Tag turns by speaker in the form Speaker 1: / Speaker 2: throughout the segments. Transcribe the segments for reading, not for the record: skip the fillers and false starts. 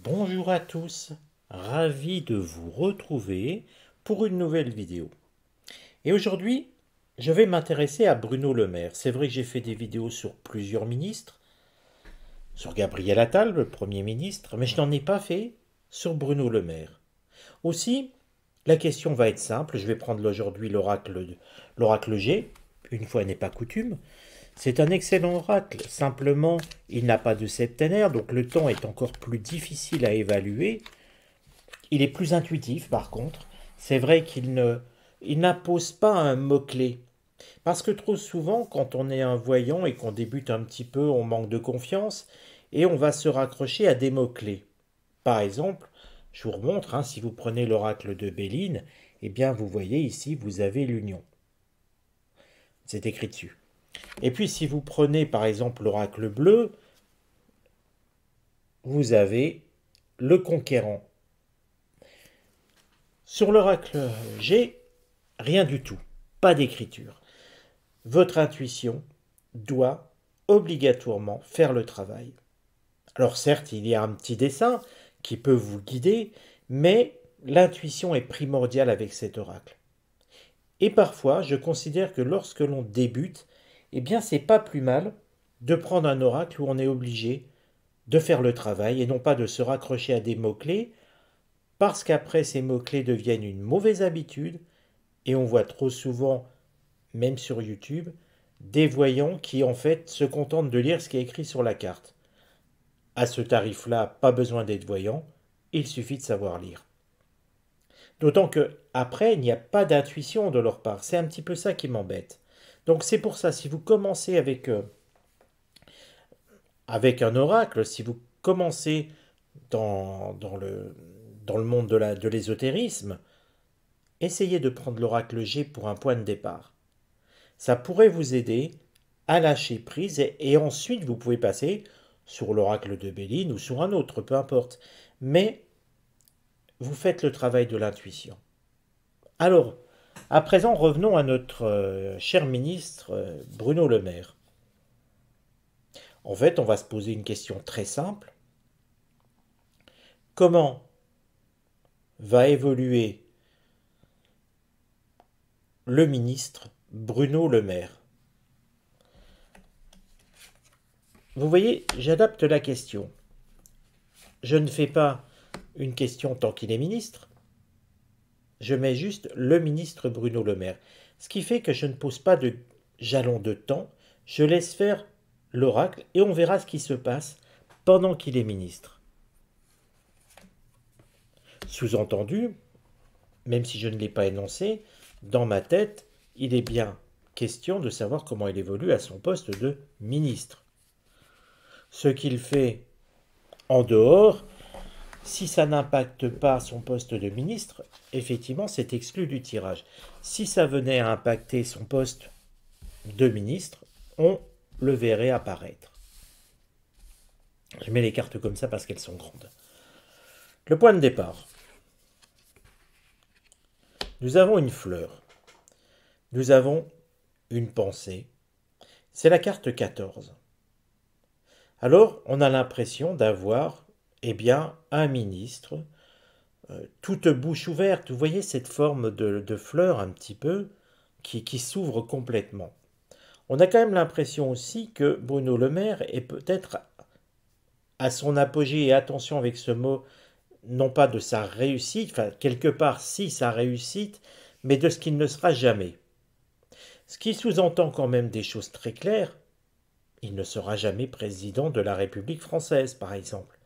Speaker 1: Bonjour à tous, ravi de vous retrouver pour une nouvelle vidéo. Et aujourd'hui, je vais m'intéresser à Bruno Le Maire. C'est vrai que j'ai fait des vidéos sur plusieurs ministres, sur Gabriel Attal, le Premier ministre, mais je n'en ai pas fait sur Bruno Le Maire. Aussi, la question va être simple, je vais prendre aujourd'hui l'oracle G, une fois n'est pas coutume. C'est un excellent oracle, simplement il n'a pas de septénaire, donc le temps est encore plus difficile à évaluer. Il est plus intuitif par contre. C'est vrai il n'impose pas un mot-clé. Parce que trop souvent, quand on est un voyant et qu'on débute un petit peu, on manque de confiance et on va se raccrocher à des mots-clés. Par exemple, je vous remontre, si vous prenez l'oracle de Béline, eh bien vous voyez ici, vous avez l'union. C'est écrit dessus. Et puis si vous prenez par exemple l'oracle bleu, vous avez le conquérant. Sur l'oracle G, rien du tout, pas d'écriture. Votre intuition doit obligatoirement faire le travail. Alors certes, il y a un petit dessin qui peut vous guider, mais l'intuition est primordiale avec cet oracle. Et parfois, je considère que lorsque l'on débute, eh bien c'est pas plus mal de prendre un oracle où on est obligé de faire le travail et non pas de se raccrocher à des mots-clés, parce qu'après ces mots-clés deviennent une mauvaise habitude, et on voit trop souvent, même sur YouTube, des voyants qui en fait se contentent de lire ce qui est écrit sur la carte. À ce tarif-là, pas besoin d'être voyant, il suffit de savoir lire. D'autant que après, il n'y a pas d'intuition de leur part. C'est un petit peu ça qui m'embête. Donc c'est pour ça, si vous commencez avec un oracle, si vous commencez dans le monde de l'ésotérisme, essayez de prendre l'oracle G pour un point de départ. Ça pourrait vous aider à lâcher prise et ensuite vous pouvez passer sur l'oracle de Béline ou sur un autre, peu importe. Mais vous faites le travail de l'intuition. Alors, à présent, revenons à notre cher ministre Bruno Le Maire. En fait, on va se poser une question très simple. Comment va évoluer le ministre Bruno Le Maire? Vous voyez, j'adapte la question. Je ne fais pas une question tant qu'il est ministre. Je mets juste le ministre Bruno Le Maire. Ce qui fait que je ne pose pas de jalon de temps. Je laisse faire l'oracle et on verra ce qui se passe pendant qu'il est ministre. Sous-entendu, même si je ne l'ai pas énoncé, dans ma tête, il est bien question de savoir comment il évolue à son poste de ministre. Ce qu'il fait en dehors, si ça n'impacte pas son poste de ministre, effectivement, c'est exclu du tirage. Si ça venait à impacter son poste de ministre, on le verrait apparaître. Je mets les cartes comme ça parce qu'elles sont grandes. Le point de départ. Nous avons une fleur. Nous avons une pensée. C'est la carte 14. Alors, on a l'impression d'avoir, eh bien, un ministre, toute bouche ouverte. Vous voyez cette forme de fleur un petit peu qui s'ouvre complètement. On a quand même l'impression aussi que Bruno Le Maire est peut-être à son apogée, et attention avec ce mot, non pas de sa réussite, enfin quelque part si sa réussite, mais de ce qu'il ne sera jamais. Ce qui sous-entend quand même des choses très claires. Il ne sera jamais président de la République française, par exemple.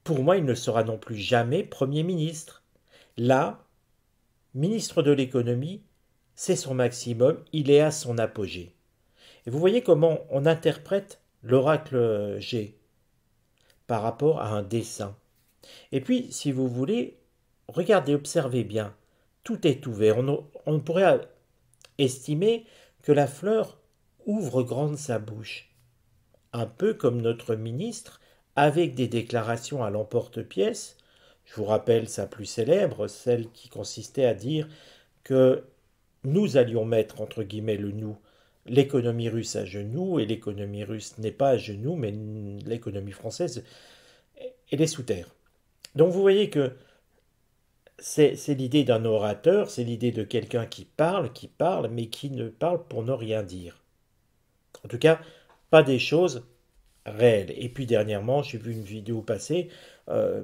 Speaker 1: Pour moi, il ne sera non plus jamais Premier ministre. Là, ministre de l'économie, c'est son maximum, il est à son apogée. Et vous voyez comment on interprète l'oracle G par rapport à un dessin. Et puis, si vous voulez, regardez, observez bien, tout est ouvert. On pourrait estimer que la fleur ouvre grande sa bouche, un peu comme notre ministre, avec des déclarations à l'emporte-pièce. Je vous rappelle sa plus célèbre, celle qui consistait à dire que nous allions mettre, entre guillemets, le nous, l'économie russe à genoux, et l'économie russe n'est pas à genoux, mais l'économie française et les sous-terres. Donc vous voyez que c'est l'idée d'un orateur, c'est l'idée de quelqu'un qui parle, mais qui ne parle pour ne rien dire. En tout cas, pas des choses réelles. Et puis dernièrement, j'ai vu une vidéo passer,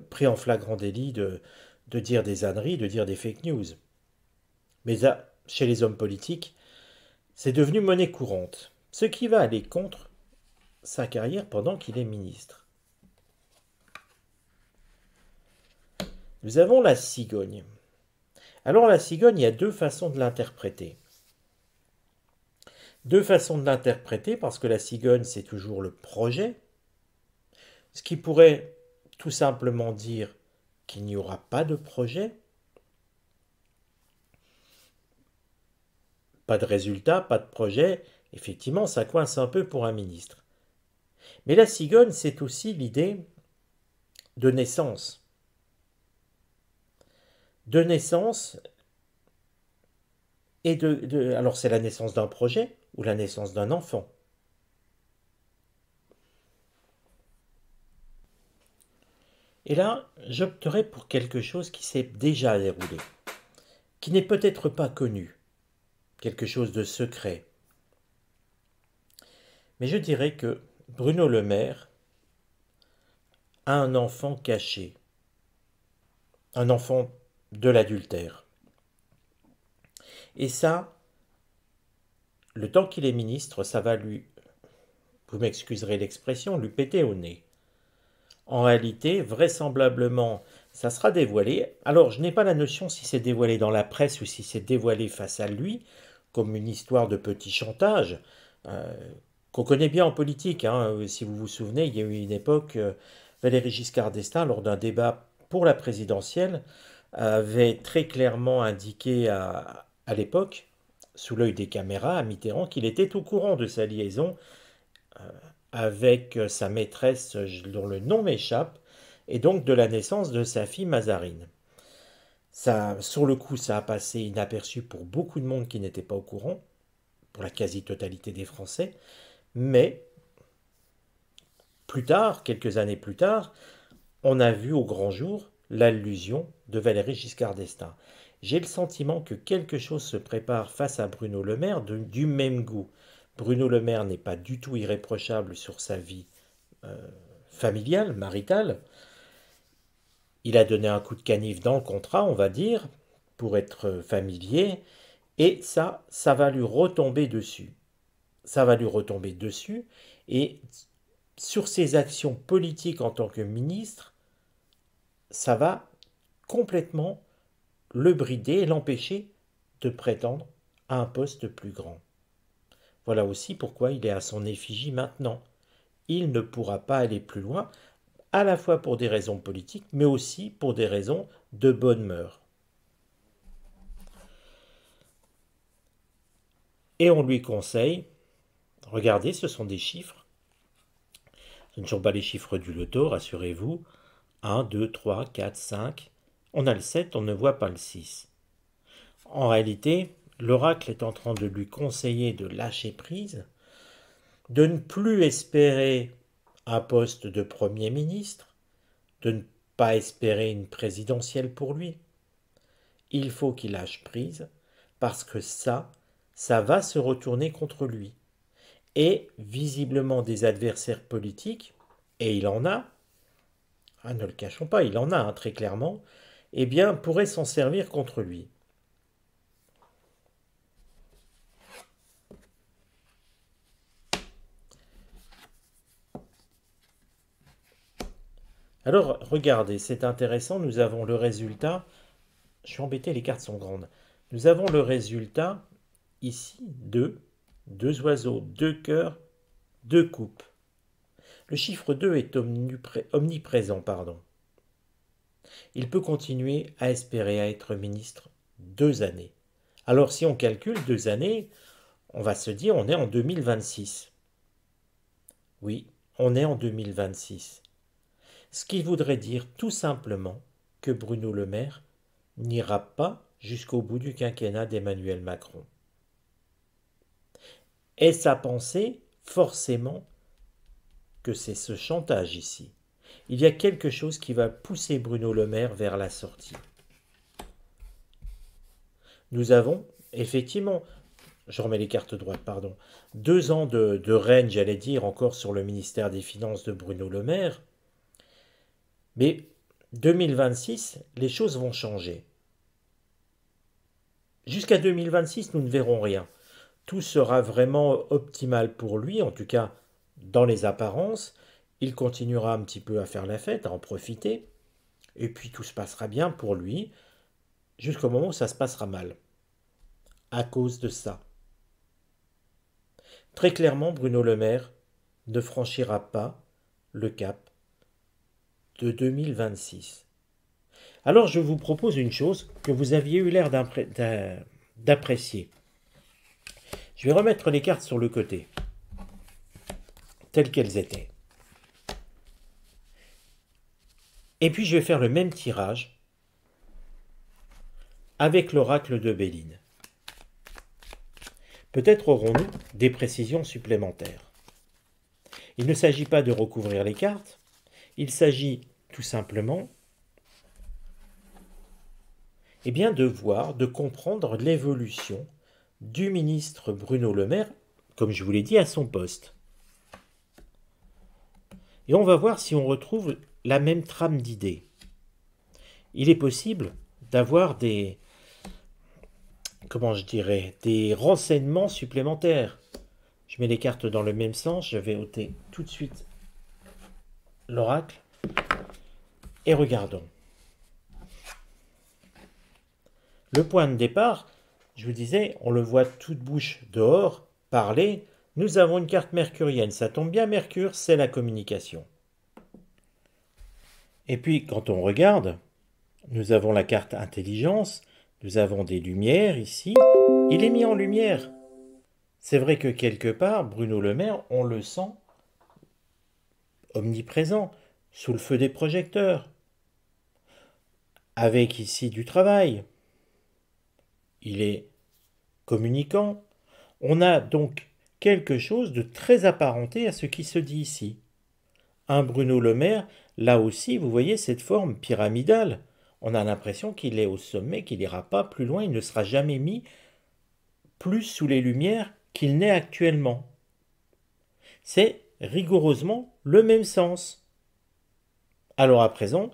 Speaker 1: pris en flagrant délit de dire des âneries, de dire des fake news. Mais chez les hommes politiques, c'est devenu monnaie courante, ce qui va aller contre sa carrière pendant qu'il est ministre. Nous avons la cigogne. Alors la cigogne, il y a deux façons de l'interpréter. Deux façons de l'interpréter parce que la cigogne, c'est toujours le projet, ce qui pourrait tout simplement dire qu'il n'y aura pas de projet, pas de résultat, pas de projet. Effectivement, ça coince un peu pour un ministre. Mais la cigogne, c'est aussi l'idée de naissance. De naissance, et alors c'est la naissance d'un projet ou la naissance d'un enfant. Et là, j'opterai pour quelque chose qui s'est déjà déroulé, qui n'est peut-être pas connu, quelque chose de secret. Mais je dirais que Bruno Le Maire a un enfant caché, un enfant de l'adultère. Et ça, le temps qu'il est ministre, ça va lui, vous m'excuserez l'expression, lui péter au nez. En réalité, vraisemblablement, ça sera dévoilé. Alors, je n'ai pas la notion si c'est dévoilé dans la presse ou si c'est dévoilé face à lui, comme une histoire de petit chantage, qu'on connaît bien en politique. Si vous vous souvenez, il y a eu une époque, Valéry Giscard d'Estaing, lors d'un débat pour la présidentielle, avait très clairement indiqué à l'époque, sous l'œil des caméras, à Mitterrand, qu'il était au courant de sa liaison avec sa maîtresse dont le nom m'échappe, et donc de la naissance de sa fille Mazarine. Ça, sur le coup, ça a passé inaperçu pour beaucoup de monde qui n'était pas au courant, pour la quasi-totalité des Français, mais plus tard, quelques années plus tard, on a vu au grand jour l'allusion de Valéry Giscard d'Estaing. J'ai le sentiment que quelque chose se prépare face à Bruno Le Maire du même goût. Bruno Le Maire n'est pas du tout irréprochable sur sa vie familiale, maritale. Il a donné un coup de canif dans le contrat, on va dire, pour être familier, et ça va lui retomber dessus. Ça va lui retomber dessus, et sur ses actions politiques en tant que ministre, ça va complètement le brider et l'empêcher de prétendre à un poste plus grand. Voilà aussi pourquoi il est à son effigie maintenant. Il ne pourra pas aller plus loin, à la fois pour des raisons politiques, mais aussi pour des raisons de bonne mœurs. Et on lui conseille, regardez, ce sont des chiffres, ce ne sont pas les chiffres du loto, rassurez-vous, 1, 2, 3, 4, 5, on a le 7, on ne voit pas le 6. En réalité, l'oracle est en train de lui conseiller de lâcher prise, de ne plus espérer un poste de Premier ministre, de ne pas espérer une présidentielle pour lui. Il faut qu'il lâche prise parce que ça va se retourner contre lui. Et visiblement des adversaires politiques, et il en a, ne le cachons pas, il en a très clairement, eh bien pourraient s'en servir contre lui. Alors, regardez, c'est intéressant, nous avons le résultat. Je suis embêté, les cartes sont grandes. Nous avons le résultat, ici, deux oiseaux, deux cœurs, deux coupes. Le chiffre 2 est omniprésent, pardon. Il peut continuer à espérer à être ministre 2 années. Alors, si on calcule 2 années, on va se dire on est en 2026. Oui, on est en 2026. Ce qui voudrait dire tout simplement que Bruno Le Maire n'ira pas jusqu'au bout du quinquennat d'Emmanuel Macron. Est-ce à penser forcément que c'est ce chantage ici? il y a quelque chose qui va pousser Bruno Le Maire vers la sortie. Nous avons, effectivement, je remets les cartes droites, pardon, 2 ans de règne, j'allais dire, encore sur le ministère des Finances de Bruno Le Maire. Mais 2026, les choses vont changer. Jusqu'à 2026, nous ne verrons rien. Tout sera vraiment optimal pour lui, en tout cas dans les apparences. Il continuera un petit peu à faire la fête, à en profiter. Et puis tout se passera bien pour lui, jusqu'au moment où ça se passera mal. À cause de ça. Très clairement, Bruno Le Maire ne franchira pas le cap de 2026. Alors je vous propose une chose que vous aviez eu l'air d'apprécier. Je vais remettre les cartes sur le côté, telles qu'elles étaient. Et puis je vais faire le même tirage avec l'oracle de Béline. Peut-être aurons-nous des précisions supplémentaires. Il ne s'agit pas de recouvrir les cartes, il s'agit tout simplement de voir, de comprendre l'évolution du ministre Bruno Le Maire, comme je vous l'ai dit, à son poste. Et on va voir si on retrouve la même trame d'idées. Il est possible d'avoir des renseignements supplémentaires. Je mets les cartes dans le même sens, je vais ôter tout de suite l'oracle et regardons. Le point de départ, je vous disais, on le voit toute bouche dehors, parler. Nous avons une carte mercurienne, ça tombe bien, Mercure, c'est la communication. Et puis, quand on regarde, nous avons la carte intelligence, nous avons des lumières ici. Il est mis en lumière. C'est vrai que quelque part, Bruno Le Maire, on le sent omniprésent, sous le feu des projecteurs, avec ici du travail. Il est communicant. On a donc quelque chose de très apparenté à ce qui se dit ici. Un Bruno Le Maire, là aussi, vous voyez cette forme pyramidale. On a l'impression qu'il est au sommet, qu'il n'ira pas plus loin, il ne sera jamais mis plus sous les lumières qu'il n'est actuellement. C'est rigoureusement le même sens. Alors à présent,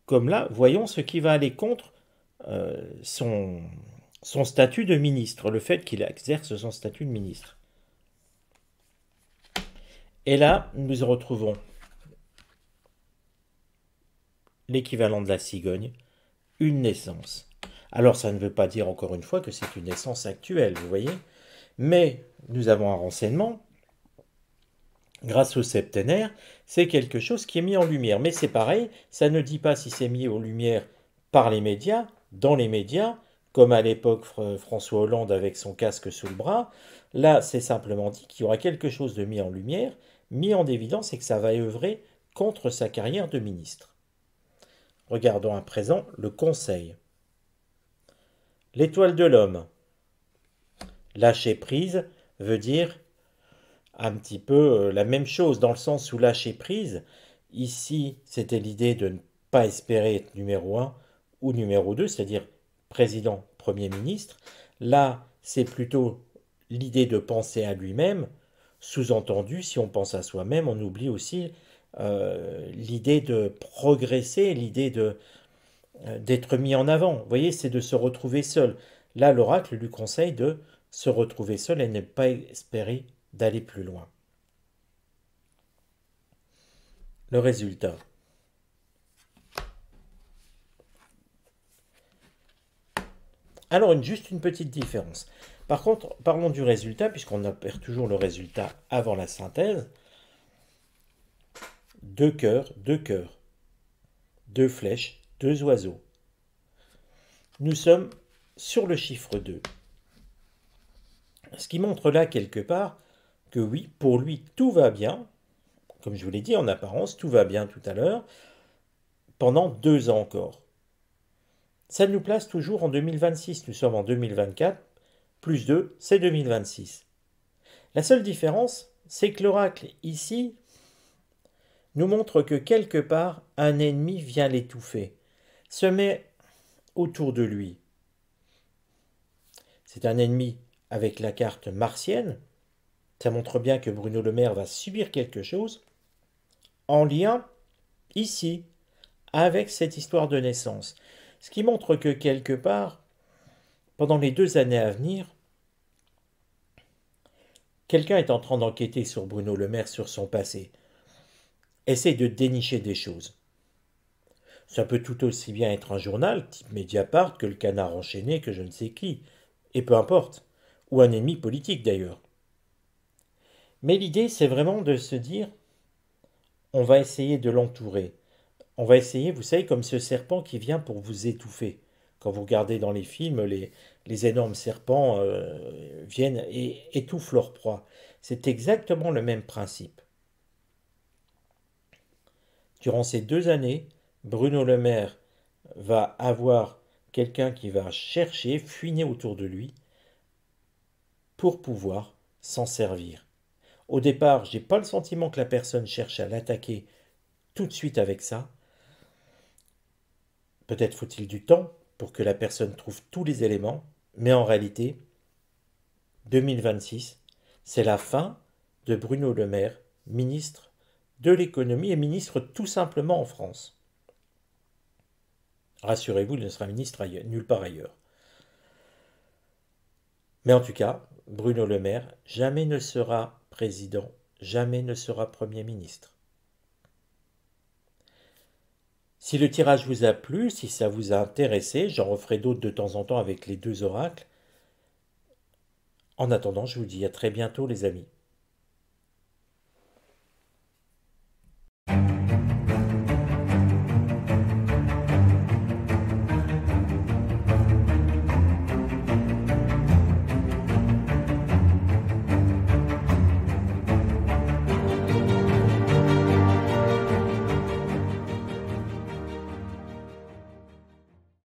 Speaker 1: comme là, voyons ce qui va aller contre son statut de ministre, le fait qu'il exerce son statut de ministre. Et là, nous retrouvons l'équivalent de la cigogne, une naissance. Alors ça ne veut pas dire encore une fois que c'est une naissance actuelle, vous voyez, mais nous avons un renseignement, grâce au septénaire, c'est quelque chose qui est mis en lumière. Mais c'est pareil, ça ne dit pas si c'est mis en lumière par les médias, dans les médias, comme à l'époque François Hollande avec son casque sous le bras. Là, c'est simplement dit qu'il y aura quelque chose de mis en lumière, mis en évidence, et que ça va œuvrer contre sa carrière de ministre. Regardons à présent le Conseil. L'étoile de l'homme. Lâcher prise veut dire un petit peu la même chose, dans le sens où lâcher prise, ici, c'était l'idée de ne pas espérer être numéro 1 ou numéro 2, c'est-à-dire président, Premier ministre. Là, c'est plutôt l'idée de penser à lui-même. Sous-entendu, si on pense à soi-même, on oublie aussi l'idée de progresser, l'idée d'être mis en avant. Vous voyez, c'est de se retrouver seul. Là, l'oracle lui conseille de se retrouver seul et ne pas espérer d'aller plus loin. Le résultat. Alors, juste une petite différence. Par contre, parlons du résultat, puisqu'on perd toujours le résultat avant la synthèse. 2 cœurs, 2 flèches, 2 oiseaux. Nous sommes sur le chiffre 2. Ce qui montre là quelque part que oui, pour lui, tout va bien. Comme je vous l'ai dit, en apparence, tout va bien tout à l'heure, pendant 2 ans encore. Ça nous place toujours en 2026. Nous sommes en 2024. Plus 2, c'est 2026. La seule différence, c'est que l'oracle, ici, nous montre que quelque part, un ennemi vient l'étouffer, se met autour de lui. C'est un ennemi avec la carte martienne. Ça montre bien que Bruno Le Maire va subir quelque chose en lien, ici, avec cette histoire de naissance. Ce qui montre que quelque part, pendant les 2 années à venir, quelqu'un est en train d'enquêter sur Bruno Le Maire, sur son passé. Essaye de dénicher des choses. Ça peut tout aussi bien être un journal, type Mediapart, que le Canard enchaîné, que je ne sais qui. Et peu importe. Ou un ennemi politique d'ailleurs. Mais l'idée, c'est vraiment de se dire, on va essayer de l'entourer. On va essayer, vous savez, comme ce serpent qui vient pour vous étouffer. Quand vous regardez dans les films, les énormes serpents viennent et étouffent leur proie. C'est exactement le même principe. Durant ces 2 années, Bruno Le Maire va avoir quelqu'un qui va chercher, fuiner autour de lui pour pouvoir s'en servir. Au départ, j'ai pas le sentiment que la personne cherche à l'attaquer tout de suite avec ça. Peut-être faut-il du temps pour que la personne trouve tous les éléments, mais en réalité, 2026, c'est la fin de Bruno Le Maire, ministre de l'économie et ministre tout simplement en France. Rassurez-vous, il ne sera ministre nulle part ailleurs. Mais en tout cas, Bruno Le Maire jamais ne sera président, jamais ne sera Premier ministre. Si le tirage vous a plu, si ça vous a intéressé, j'en referai d'autres de temps en temps avec les 2 oracles. En attendant, je vous dis à très bientôt les amis.